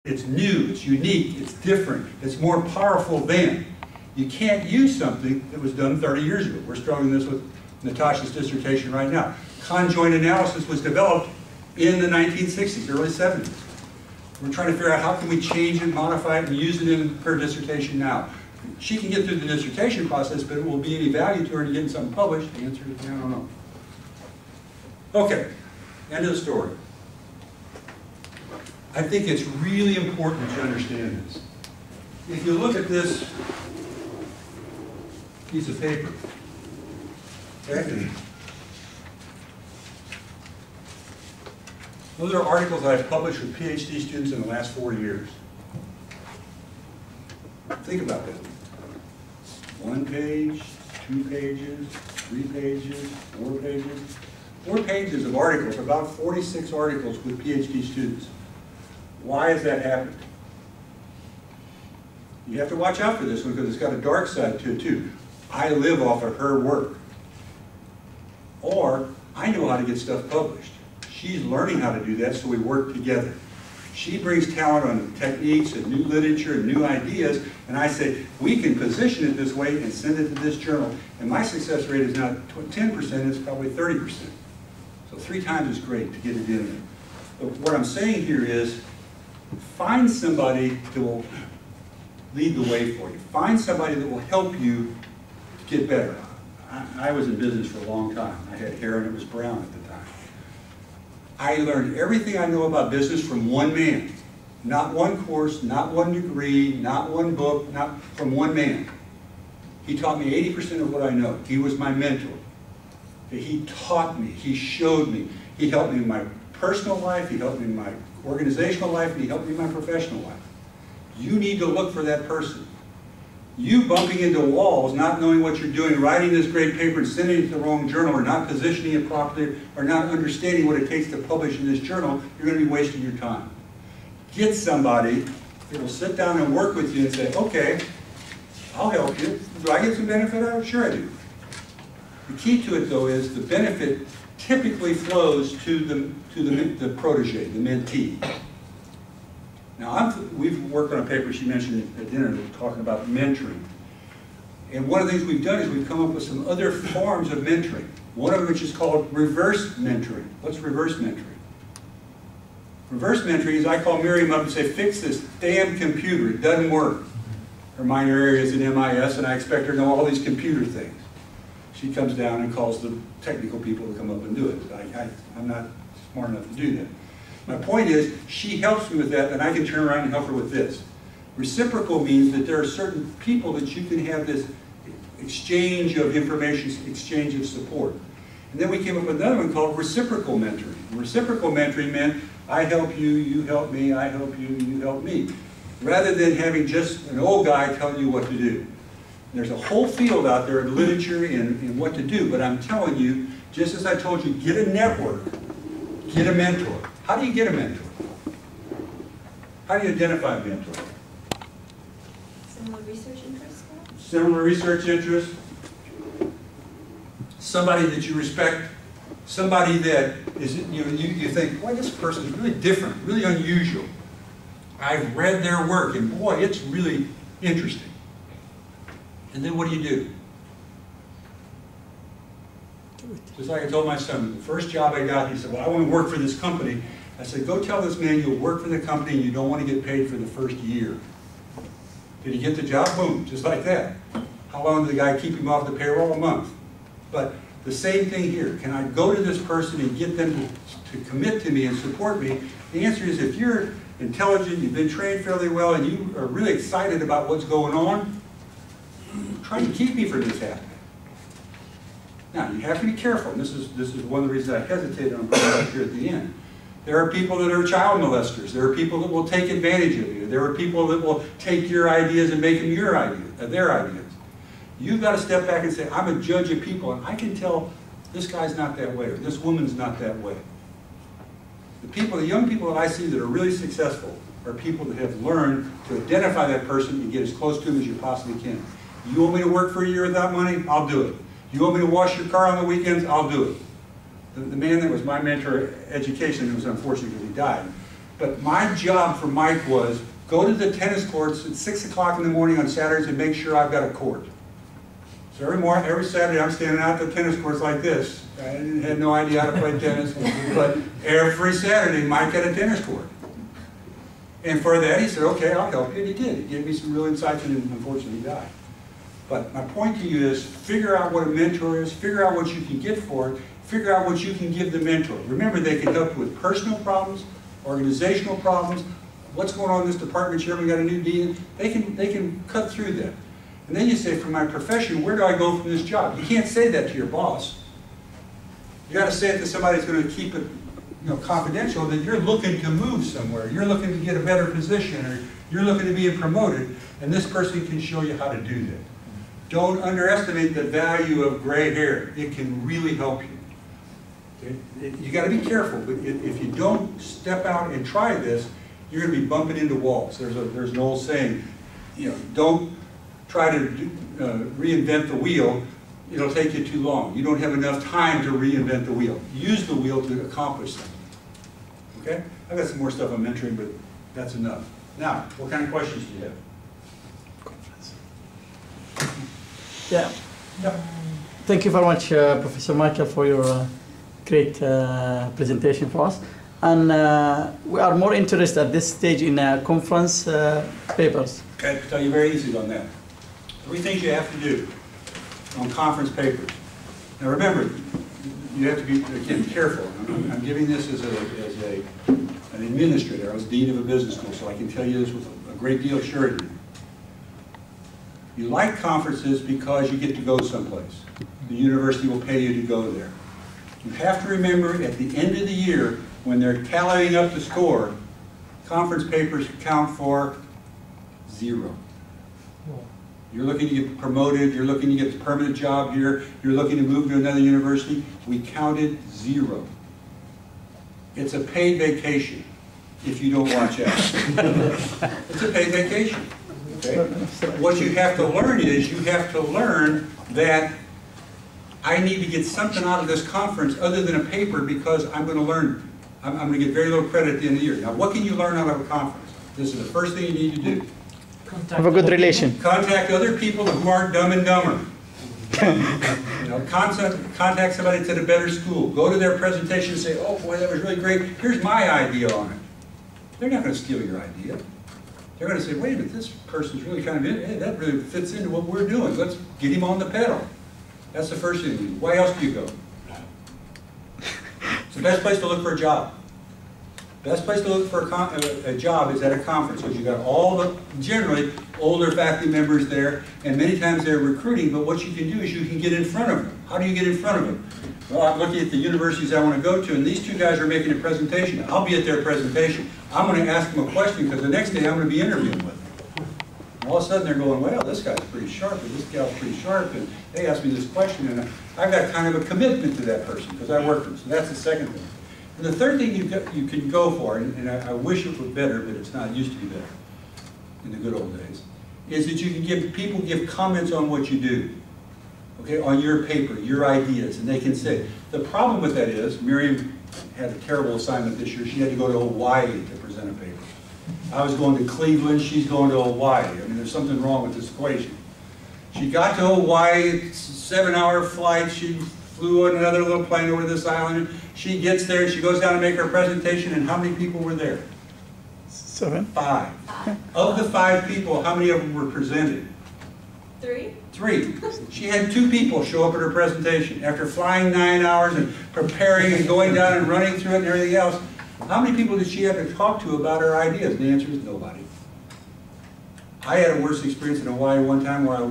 It's new, it's unique, it's different, it's more powerful than. You can't use something that was done 30 years ago. We're struggling this with Natasha's dissertation right now. Conjoint analysis was developed in the 1960s, early 70s. We're trying to figure out how can we change it, modify it, and use it in her dissertation now. She can get through the dissertation process, but it will be any value to her to getting something published? The answer is, I don't know. Okay, end of the story. I think it's really important to understand this. If you look at this piece of paper, okay? Those are articles that I've published with PhD students in the last 4 years. Think about that. 1 page, 2 pages, 3 pages, 4 pages. 4 pages of articles, about 46 articles with PhD students. Why has that happened? You have to watch out for this one because it's got a dark side to it too. I live off of her work. Or, I know how to get stuff published. She's learning how to do that, so we work together. She brings talent on techniques and new literature and new ideas, and I say, we can position it this way and send it to this journal. And my success rate is not 10%, it's probably 30%. So 3 times is great to get it in there. But what I'm saying here is, find somebody that will lead the way for you. Find somebody that will help you get better. I was in business for a long time. I had hair and it was brown at the time. I learned everything I know about business from one man. Not one course, not one degree, not one book, not from one man. He taught me 80% of what I know. He was my mentor. He taught me, he showed me. He helped me in my personal life, he helped me in my organizational life, and he helped me in my professional life. You need to look for that person. You bumping into walls, not knowing what you're doing, writing this great paper and sending it to the wrong journal, or not positioning it properly, or not understanding what it takes to publish in this journal, you're going to be wasting your time. Get somebody that will sit down and work with you and say, okay, I'll help you. Do I get some benefit out of it? Sure I do. The key to it, though, is the benefit typically flows to the protege, the mentee. Now, we've worked on a paper she mentioned at dinner talking about mentoring. And one of the things we've done is we've come up with some other forms of mentoring. One of which is called reverse mentoring. What's reverse mentoring? Reverse mentoring is I call Miriam up and say, fix this damn computer, it doesn't work. Her minor area is in MIS, and I expect her to know all these computer things. She comes down and calls the technical people to come up and do it. I'm not smart enough to do that. My point is, she helps me with that, and I can turn around and help her with this. Reciprocal means that there are certain people that you can have this exchange of information, exchange of support. And then we came up with another one called reciprocal mentoring. Reciprocal mentoring meant, I help you, you help me, I help you, you help me. Rather than having just an old guy telling you what to do. There's a whole field out there in literature and what to do, but I'm telling you, just as I told you, get a network, get a mentor. How do you get a mentor? How do you identify a mentor? Similar research interests? Similar research interests. Somebody that you respect. Somebody that is, you think, boy, this person is really different, really unusual. I've read their work, and boy, it's really interesting. And then what do? Just like I told my son, the first job I got, he said, well, I want to work for this company. I said, go tell this man you'll work for the company and you don't want to get paid for the first year. Did he get the job? Boom, just like that. How long did the guy keep him off the payroll? A month. But the same thing here. Can I go to this person and get them to commit to me and support me? The answer is, if you're intelligent, you've been trained fairly well, and you are really excited about what's going on, try to keep me from this happening. Now, you have to be careful, and this is one of the reasons I hesitated on putting it up here at the end. There are people that are child molesters. There are people that will take advantage of you. There are people that will take your ideas and make them their ideas. You've got to step back and say, I'm a judge of people, and I can tell this guy's not that way, or this woman's not that way. The young people that I see that are really successful are people that have learned to identify that person and get as close to them as you possibly can. You want me to work for a year without money? I'll do it. You want me to wash your car on the weekends? I'll do it. The man that was my mentor at education, it was unfortunate because he died, But my job for Mike was, go to the tennis courts at 6 o'clock in the morning on Saturdays and make sure I've got a court. So every Saturday I'm standing out at the tennis courts like this. I had no idea how to play tennis, but every Saturday Mike had a tennis court. And for that he said, okay, I'll help you, and he did. He gave me some real insights, and unfortunately he died. But my point to you is, figure out what a mentor is, figure out what you can get for it, figure out what you can give the mentor. Remember, they can help you with personal problems, organizational problems, what's going on in this department, chairman got a new dean, they can cut through that. And then you say, for my profession, where do I go from this job? You can't say that to your boss. You got to say it to somebody that's going to keep it, confidential, that you're looking to move somewhere, you're looking to get a better position, or you're looking to be promoted, and this person can show you how to do that. Don't underestimate the value of gray hair. It can really help you. You got to be careful, but if you don't step out and try this, you're going to be bumping into walls. There's an old saying, don't try to reinvent the wheel. It'll take you too long. You don't have enough time to reinvent the wheel. Use the wheel to accomplish something. Okay? I've got some more stuff on mentoring, but that's enough. Now, what kind of questions do you have? Yeah. Yep. Thank you very much, Professor Michael, for your great presentation for us. And we are more interested at this stage in conference papers. Okay, I can tell you very easy on that. 3 things you have to do on conference papers. Now remember, you have to be, again, careful. I'm giving this as an administrator. I was dean of a business school, so I can tell you this with a great deal of surety. You like conferences because you get to go someplace. The university will pay you to go there. You have to remember at the end of the year, when they're tallying up the score, conference papers count for 0. You're looking to get promoted, you're looking to get a permanent job here, you're looking to move to another university, we counted 0. It's a paid vacation if you don't watch out. It's a paid vacation. Okay? What you have to learn is, you have to learn that I need to get something out of this conference other than a paper, because I'm going to learn. I'm going to get very little credit at the end of the year. Now, what can you learn out of a conference? This is the first thing you need to do. Have a good relation. Contact other people who aren't dumb and dumber. Contact somebody that's at a better school. Go to their presentation and say, oh boy, that was really great. Here's my idea on it. They're not going to steal your idea. They're going to say, wait a minute, this person's really hey, that really fits into what we're doing. Let's get him on the pedal. That's the first thing you do. Why else do you go? It's the best place to look for a job. Best place to look for a job is at a conference, because you've got all the, generally, older faculty members there, and many times they're recruiting, but what you can do is you can get in front of them. How do you get in front of them? Well, I'm looking at the universities I want to go to, and these 2 guys are making a presentation. I'll be at their presentation. I'm going to ask them a question, because the next day I'm going to be interviewing with them. And all of a sudden they're going, well, this guy's pretty sharp, and this gal's pretty sharp, and they asked me this question, and I've got kind of a commitment to that person, because I work for them. So that's the second thing. And the third thing you can go for, and I wish it was better, but it's not, it used to be better in the good old days, is that you can give comments on what you do, okay, on your paper, your ideas, and they can say. The problem with that is, Miriam had a terrible assignment this year. She had to go to Hawaii to present a paper. I was going to Cleveland, she's going to Hawaii. I mean, there's something wrong with this equation. She got to Hawaii, it's a 7-hour flight, she flew on another little plane over this island. She gets there, she goes down to make her presentation, and how many people were there? 7. 5. Of the 5 people, how many of them were presented? 3. 3. She had 2 people show up at her presentation. After flying 9 hours and preparing and going down and running through it and everything else, how many people did she have to talk to about her ideas? And the answer is nobody. I had a worse experience in Hawaii one time where I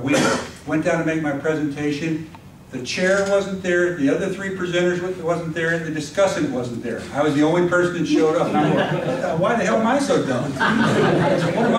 went down to make my presentation. The chair wasn't there, the other 3 presenters wasn't there, the discussant wasn't there. I was the only person that showed up. And I'm going, why the hell am I so dumb? What am I